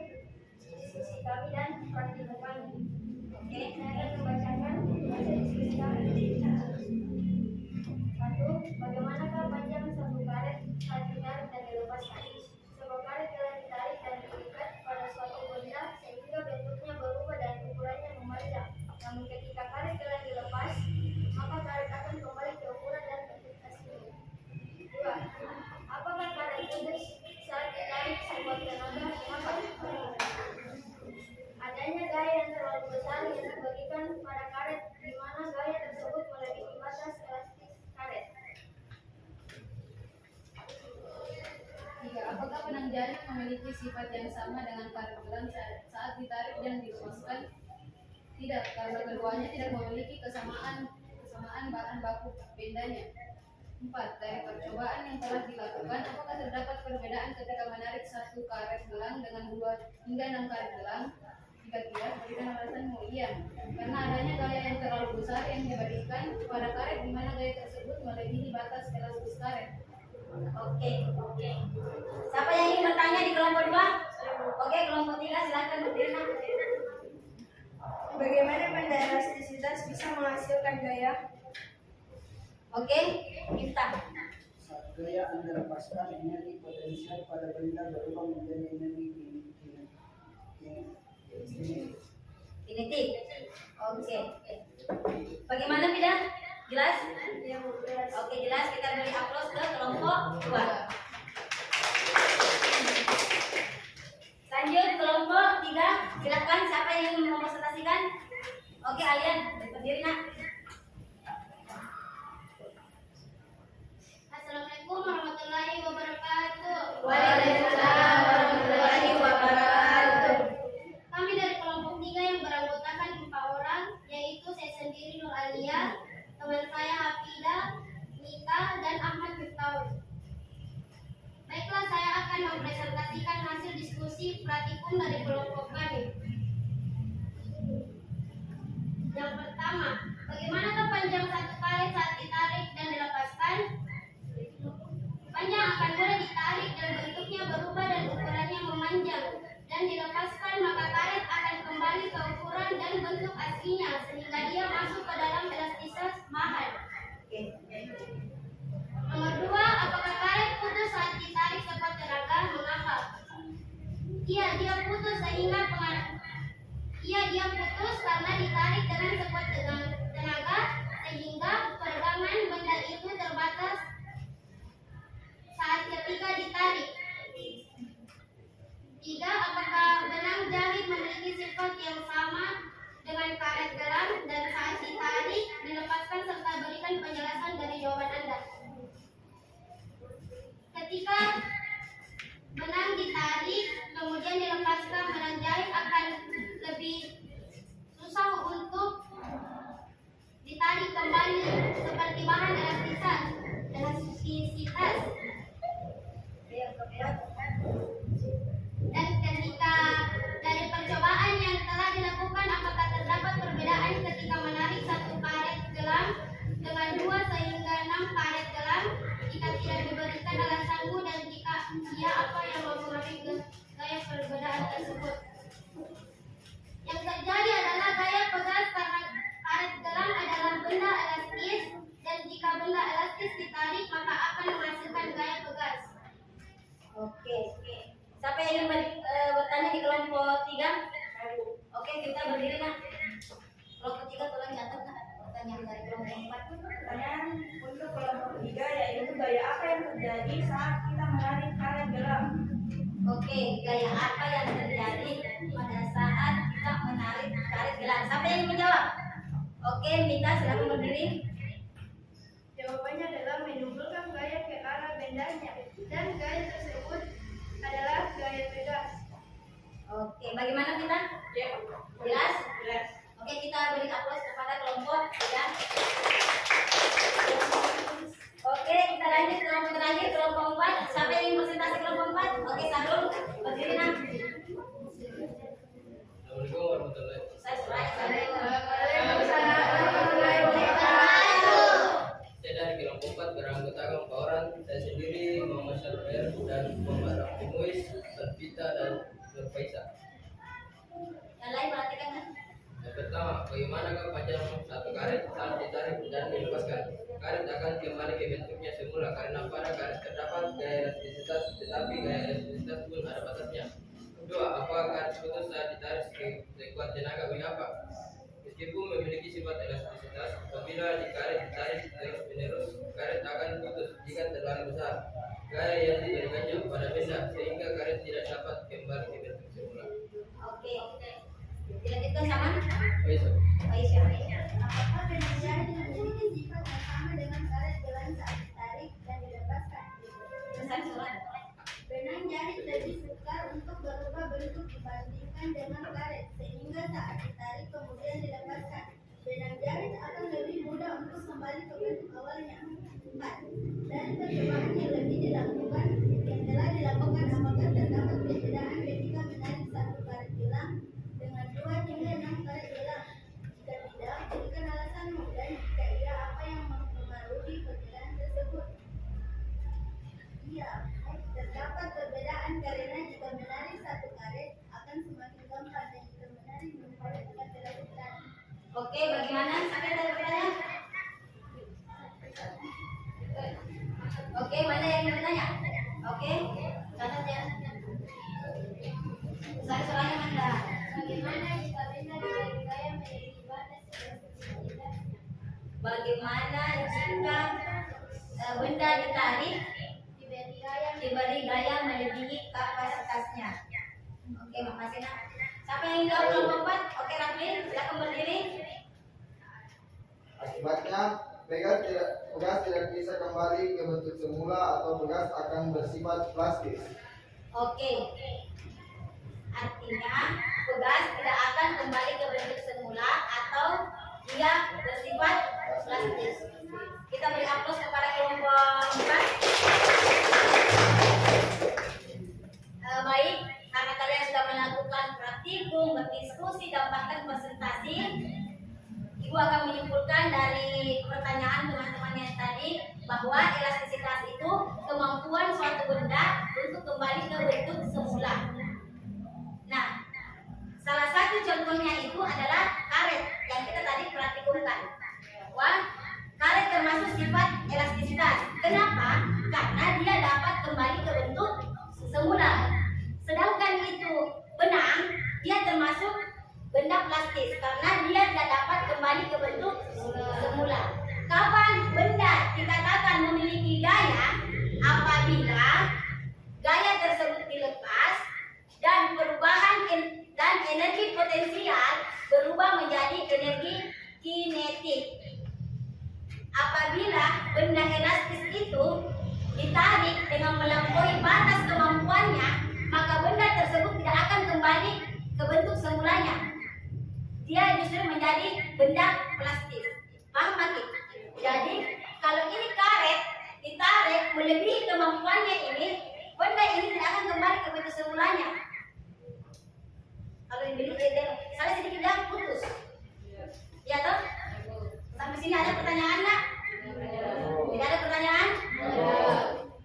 diskusi kami dan praktikum kami. Oke, saya akan membacakan hasil diskusi kami. 1. Bagaimanakah panjang satu karet saat ditarik dan dilepaskan? Sebuah karet telah ditarik dan diikat pada suatu benda sehingga bentuknya berubah dan ukurannya memanjang. Namun ketika karet telah dilepas, maka karet jaring memiliki sifat yang sama dengan karet gelang saat ditarik dan dilepaskan? Tidak, karena keduanya tidak memiliki kesamaan bahan baku bendanya. 4. Dari percobaan yang telah dilakukan, apakah terdapat perbedaan ketika menarik satu karet gelang dengan 2 hingga 6 karet gelang? Jika tidak, berikan alasanmu. Iya, karena adanya gaya yang terlalu besar yang diberikan pada karet di mana gaya tersebut melebihi batas elastis karet. Oke. Siapa yang ingin bertanya di kelompok 2? Oke, kelompok 3 silakan berdiri. Bagaimana benda elastisitas bisa menghasilkan gaya? Oke, kita. Saat gaya Anda lepaskan, energi potensial pada benda berubah menjadi energi Kinetik. Oke. Bagaimana Bida? Jelas? Oke, jelas. Kita beri aplaus ke kelompok 2. Lanjut kelompok 3. Silakan siapa yang ingin mempresentasikan? Oke, Alian berdiri nak. Assalamualaikum warahmatullahi wabarakatuh. Waalaikumsalam warahmatullahi wabarakatuh. Kami dari kelompok 3 yang beranggotakan 4 orang, yaitu saya sendiri Nur Alia, teman saya Hafidah, Mika, dan Ahmad Miftahul. Baiklah, saya akan mempresentasikan hasil diskusi praktikum dari kelompok kami. Yang pertama, bagaimanakah panjang satu karet saat ditarik dan dilepaskan? Panjang akan boleh ditarik dan bentuknya berubah dan ukurannya memanjang, dan dilepaskan maka karet akan kembali ke ukuran dan bentuk aslinya sehingga dia masuk ke dalam elastisitas mahal. Nomor 2, apakah karet putus saat ditarik sekuat tenaga? Mengapa? Iya, dia putus karena ditarik dengan sekuat tenaga sehingga pegangan benda itu terbatas saat ketika ditarik. 3, apakah benang jahit memiliki sifat yang sama dengan karet gelang dan saat ditarik dilepaskan serta berikan penjelasan dari jawaban Anda. Ketika benang ditarik kemudian dilepaskan, benang jahit akan lebih susah untuk ditarik kembali seperti bahan elastisitas. Dan ketika dari percobaan yang telah dilakukan, apakah terdapat perbedaan ketika menarik satu karet gelang dengan 2 sehingga 6 karet gelang? Jika tidak, diberikan alasanmu, dan jika iya, apa yang mempengaruhi gaya perbedaan tersebut? Yang terjadi adalah gaya pegas karena karet gelang adalah benda elastis, dan jika benda elastis ditarik maka akan menghasilkan gaya pegas. Oke. Siapa yang ingin bertanya di kelompok 3? Oke, kita berdiri nak. Kelompok 3 tolong catat nak pertanyaan dari kelompok 4. Pertanyaan untuk kelompok 3 yaitu gaya apa yang terjadi saat kita menarik karet gelang? Oke, gaya apa yang terjadi pada saat kita menarik karet gelang? Siapa yang ingin menjawab? Oke, Mita silakan berdiri. Jawabannya adalah menimbulkan gaya ke arah bendanya, dan gaya tersebut adalah gaya pegas. Oke, bagaimana Mita? Jelas? Oke, kita beri aplaus kepada kelompok 3. Oke, kita lanjut kelompok terakhir, kelompok 4. Siapa yang ingin presentasi kelompok 4? Oke, Sarul, berdiri nak. Assalamualaikum warahmatullahi Saya dari kelompok 4 beranggotakan 4 orang. Saya sendiri Muhammad Syarifir dan Muhammad Rahmi Muiz, Sarfita dan Nur Faisal. Yang lain perhatikan kan? Yang pertama, bagaimanakah panjang satu karet saat ditarik dan dilepaskan? Karet akan kembali ke bentuknya semula karena pada karet terdapat gaya elastisitas, tetapi gaya elastisitas pun ada batasnya. 2. Apakah karet putus saat ditarik sekuat tenaga? Mengapa? Meskipun memiliki sifat elastisitas, apabila ditarik terus-menerus, karet akan putus jika terlalu besar gaya yang diberikannya pada benda, sehingga karet tidak dapat kembali ke bentuk semula. Oke. Dilanjutkan sama? Faisal. Aisyah. Apakah benang jahit memiliki sifat yang sama dengan karet gelang saat ditarik dan dilepaskan? Pesan surat. Benang jahit lebih bagaimana? Siapa yang tadi bertanya? Oke, mana yang bertanya? Oke, catat ya. Soalnya mana? Bagaimana jika benda diberi gaya menjadi batas elastisitas? Bagaimana jika benda ditarik diberi gaya melebihi kapasitasnya? Oke, makasih nak. Siapa yang jawab kelompok 4? Oke, Rafli, silakan berdiri. Akibatnya, pegas tidak bisa kembali ke bentuk semula atau pegas akan bersifat plastis. Oke. Artinya, pegas tidak akan kembali ke bentuk semula atau dia bersifat plastis. Kita beri aplaus kepada kelompok 4. Baik, karena kalian sudah melakukan praktikum, berdiskusi, dan bahkan presentasi, Ibu akan menyimpulkan dari pertanyaan teman-teman yang tadi bahwa elastisitas itu kemampuan suatu benda untuk kembali ke bentuk semula. Nah, salah satu contohnya itu adalah karet yang kita tadi praktikumkan. Wah, karet termasuk sifat elastisitas. Kenapa? Karena dia dapat kembali ke bentuk semula. Sedangkan itu benang, dia termasuk benda plastis karena dia tidak dapat kembali ke bentuk semula. Kapan benda dikatakan memiliki gaya? Apabila gaya tersebut dilepas dan perubahan dan energi potensial berubah menjadi energi kinetik. Apabila benda elastis itu ditarik dengan melampaui batas kemampuannya, maka benda tersebut tidak akan kembali ke bentuk semulanya. Dia justru menjadi benda plastis. Paham lagi? Jadi kalau ini karet ditarik melebihi kemampuannya ini, benda ini tidak akan kembali ke bentuk semulanya. Kalau ini salah sedikit dia putus. Ya toh? Sampai sini ada pertanyaan nggak? Tidak ada pertanyaan?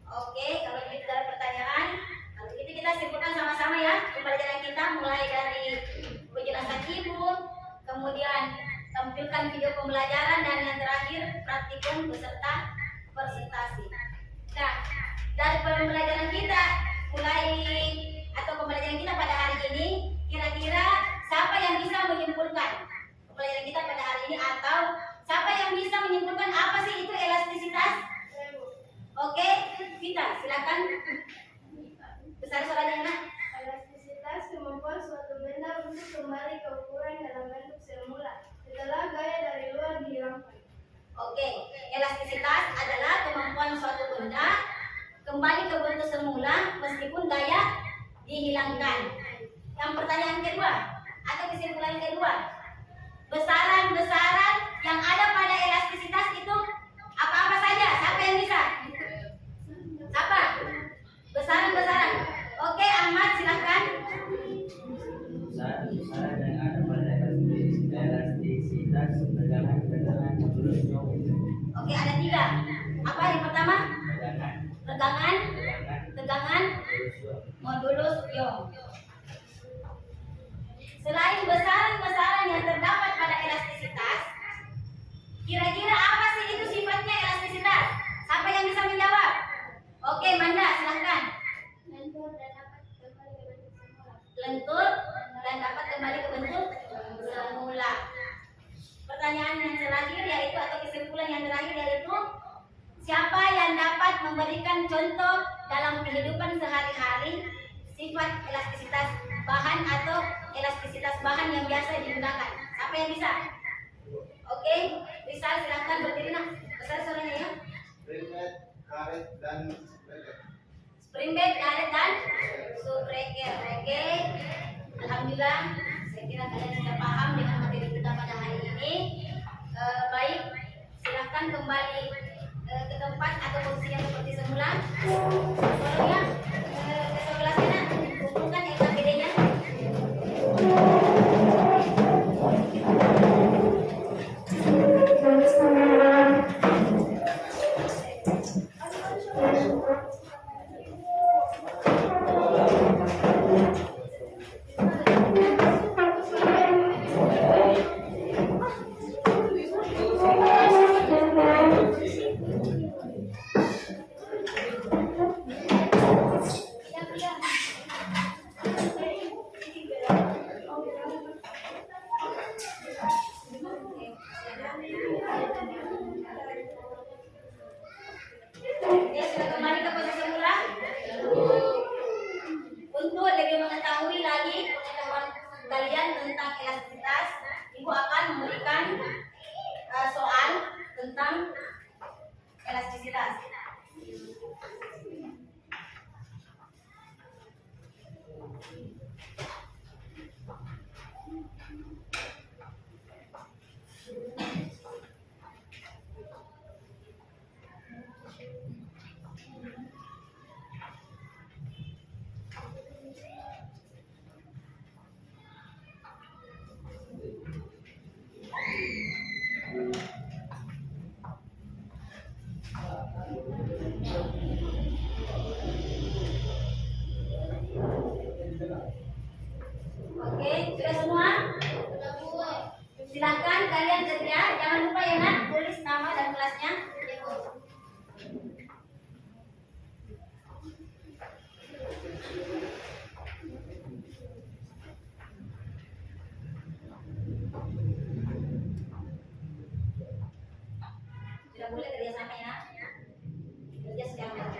Oke, kalau tidak ada pertanyaan, kalau begitu kita simpulkan sama-sama ya pembelajaran kita mulai dari penjelasan ibu, kemudian tampilkan video pembelajaran, dan yang terakhir praktikum beserta presentasi. Nah, dari pembelajaran kita pembelajaran kita pada hari ini, kira-kira siapa yang bisa menyimpulkan pembelajaran kita pada hari ini, atau siapa yang bisa menyimpulkan apa sih itu elastisitas? Oke, kita silakan. Besar suaranya, Nak. Elastisitas kemampuan suatu benda untuk kembali ke ukuran dalam bentuk semula setelah gaya dari luar dihilangkan. Oke, elastisitas adalah kemampuan suatu benda kembali ke bentuk semula meskipun gaya dihilangkan. Yang pertanyaan kedua atau kesimpulan kedua, besaran-besaran yang ada pada elastisitas itu apa-apa saja? Siapa yang bisa? Siapa? Besaran-besaran. Oke, Ahmad silahkan. Besaran yang ada pada elastisitas tegangan modulus Young. Oke, ada 3. Apa yang pertama? Tegangan modulus Young. Selain besaran-besaran yang terdapat pada elastisitas, kira-kira apa sih itu sifatnya elastisitas? Siapa yang bisa menjawab? Oke, Manda silahkan. Lentur dan dapat kembali ke bentuk semula. Pertanyaan yang terakhir yaitu, atau kesimpulan yang terakhir yaitu, siapa yang dapat memberikan contoh dalam kehidupan sehari-hari sifat elastisitas bahan atau elastisitas bahan yang biasa digunakan? Siapa yang bisa? Oke, Rizal silahkan berdiri, Nak. Besar suaranya ya. Karet dan spreaker. Spring bed, karet dan spreaker. Oke, alhamdulillah. Saya kira kalian sudah paham dengan materi kita pada hari ini. Baik, silahkan kembali ke tempat atau posisinya seperti semula. Tolongnya ke sebelah sana, kumpulkan LKPD-nya. Oke, sudah semua? Silakan kalian kerja. Jangan lupa ya nak, tulis nama dan kelasnya. Sudah boleh kerja sama ya. Kerja sekarang.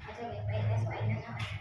Baca baik-baik ya soalnya.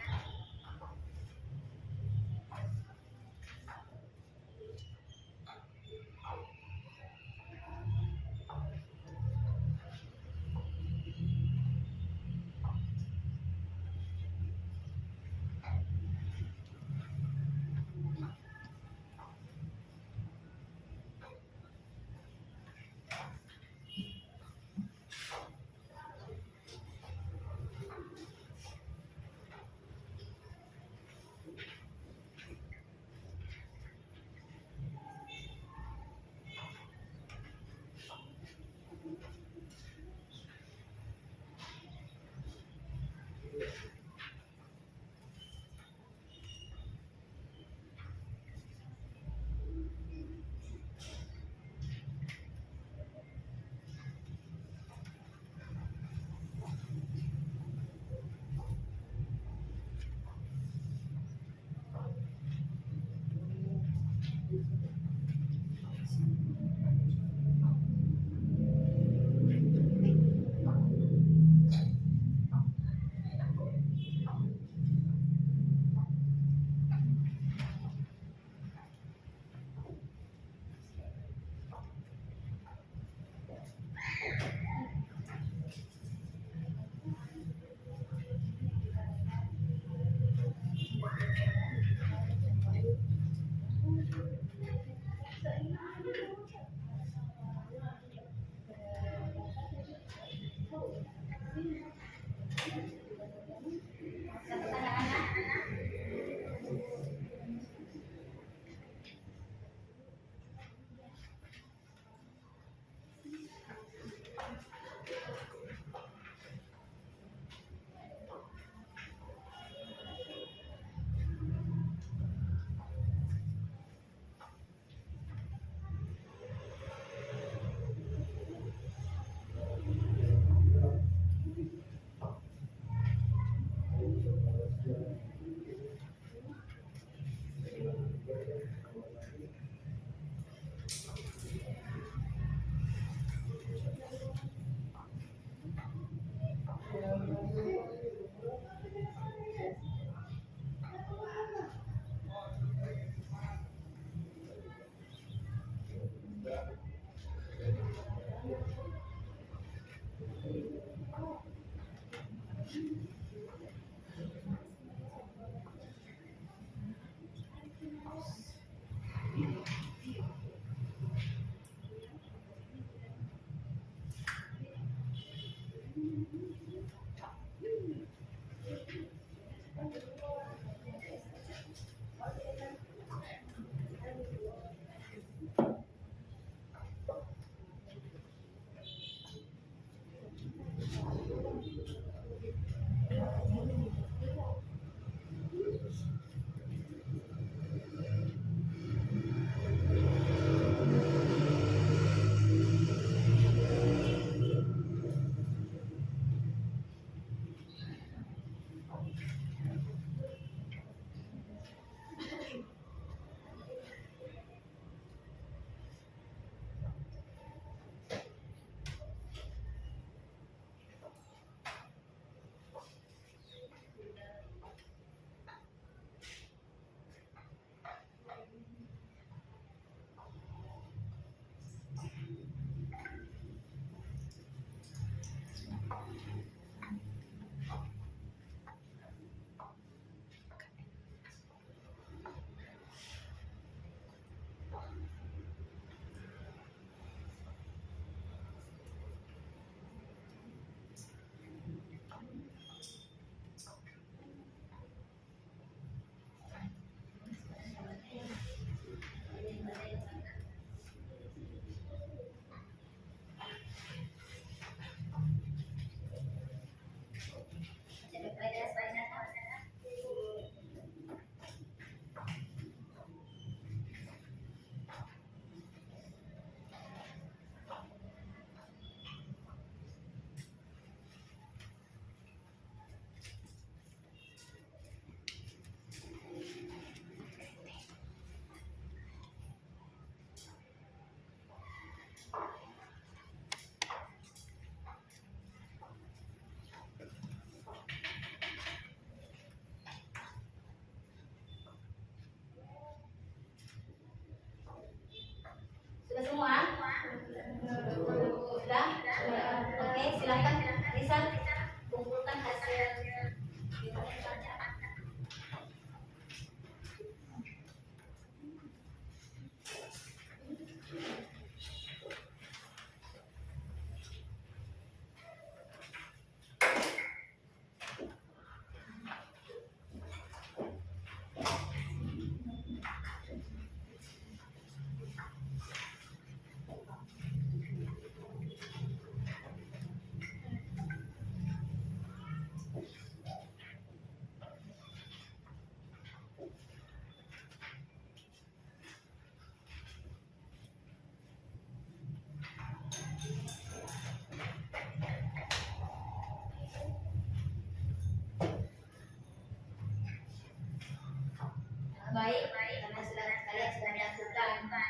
baik karena kalian sudah melakukan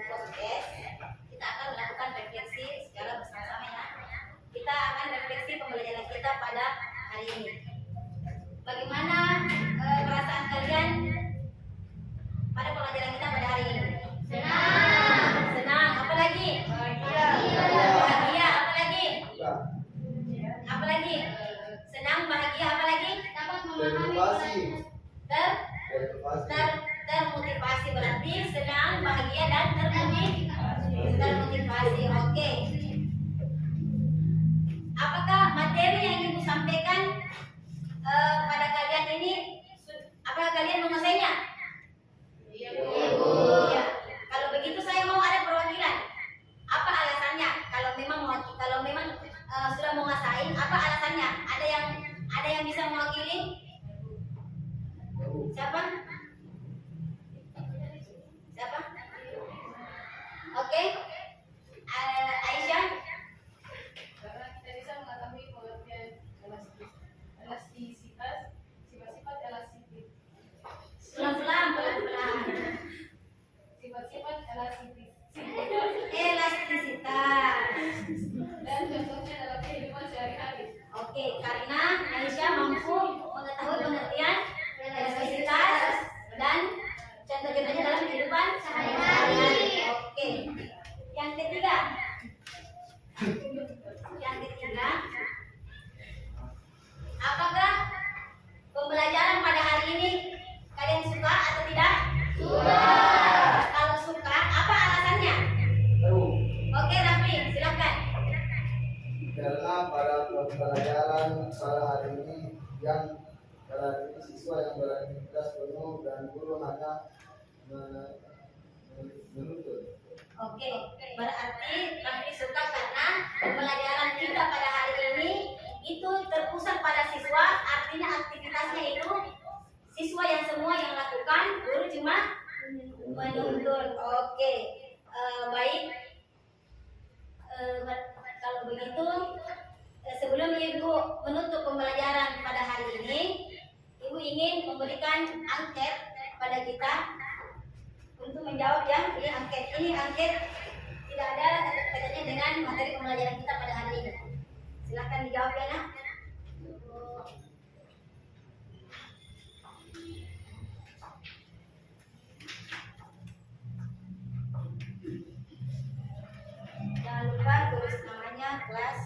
podcast, kita akan melakukan refleksi secara bersama-sama ya. Kita akan refleksi pembelajaran kita pada hari ini. Bagaimana perasaan kalian pada pembelajaran kita pada hari ini? Senang. Apa lagi? Bahagia. Apa lagi? Apa lagi? Senang, bahagia. Apa lagi? Dapat memahami Motivasi. Termotivasi berarti senang, bahagia dan termotivasi. Oke. Apakah materi yang ibu sampaikan pada kalian ini, apakah kalian menguasainya? Iya. Kalau begitu saya mau ada perwakilan. Apa alasannya? Kalau memang sudah menguasai, apa alasannya? Ada yang bisa mewakili? Siapa? Oke. Aisyah. Karena kita bisa mengetahui pengertian elastisitas, sifat-sifat elastis, Pelan-pelan. sifat-sifat Elastisitas. dan contohnya dalam kehidupan sehari-hari. Oke, karena Aisyah mampu mengetahui pengertian elastisitas dan contoh-contohnya dalam kehidupan sehari-hari. Oke. Yang ketiga, apakah pembelajaran pada hari ini kalian suka atau tidak? Suka. Kalau suka, apa alasannya? Oke, Raffi, silakan. Karena pada pembelajaran pada hari ini siswa yang beraktivitas penuh dan guru hanya menuntut. Oke, berarti Raffi suka karena pembelajaran kita pada hari ini itu terpusat pada siswa, artinya aktivitasnya itu siswa yang semua yang lakukan, guru cuma menuntut. Oke, baik. Kalau begitu, sebelum Ibu menutup pembelajaran pada hari ini, Ibu ingin memberikan angket pada kita untuk menjawab ya. Ini angket tidak ada kaitannya dengan materi pembelajaran kita pada hari ini. Silakan dijawab ya, Nak. Jangan lupa tulis namanya, kelas.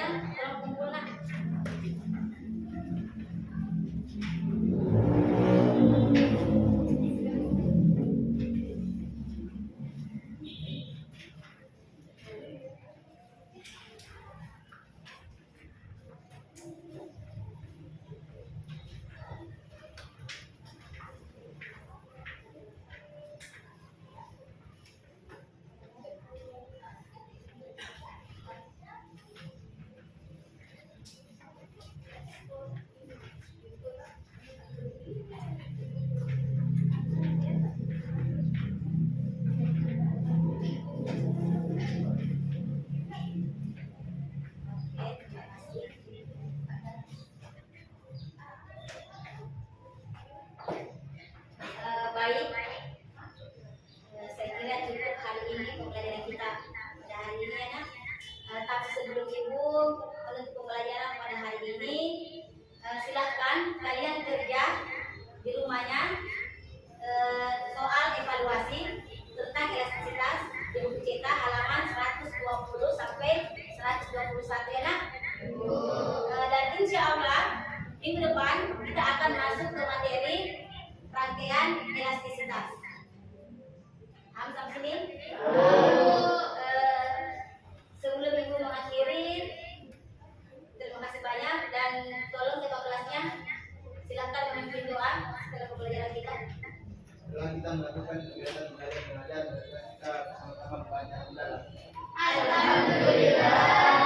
semuanya tolong kumpul nak. Baik, saya kira cukup hari ini pembelajaran kita pada hari ini ya nak. Tapi sebelum ibu menutup pembelajaran pada hari ini, silahkan kalian kerja di rumahnya soal evaluasi tentang elastisitas di buku cetak halaman 120 sampai 121 ya nak. Dan insya Allah minggu depan kita akan masuk ke materi rangkaian elastisitas. Paham sampai sini? Sebelum ibu mengakhiri, terima kasih banyak dan tolong ketua kelasnya silakan memimpin doa setelah pembelajaran kita. Setelah kita melakukan kegiatan belajar mengajar, kita sama-sama membaca dalam. Alhamdulillah.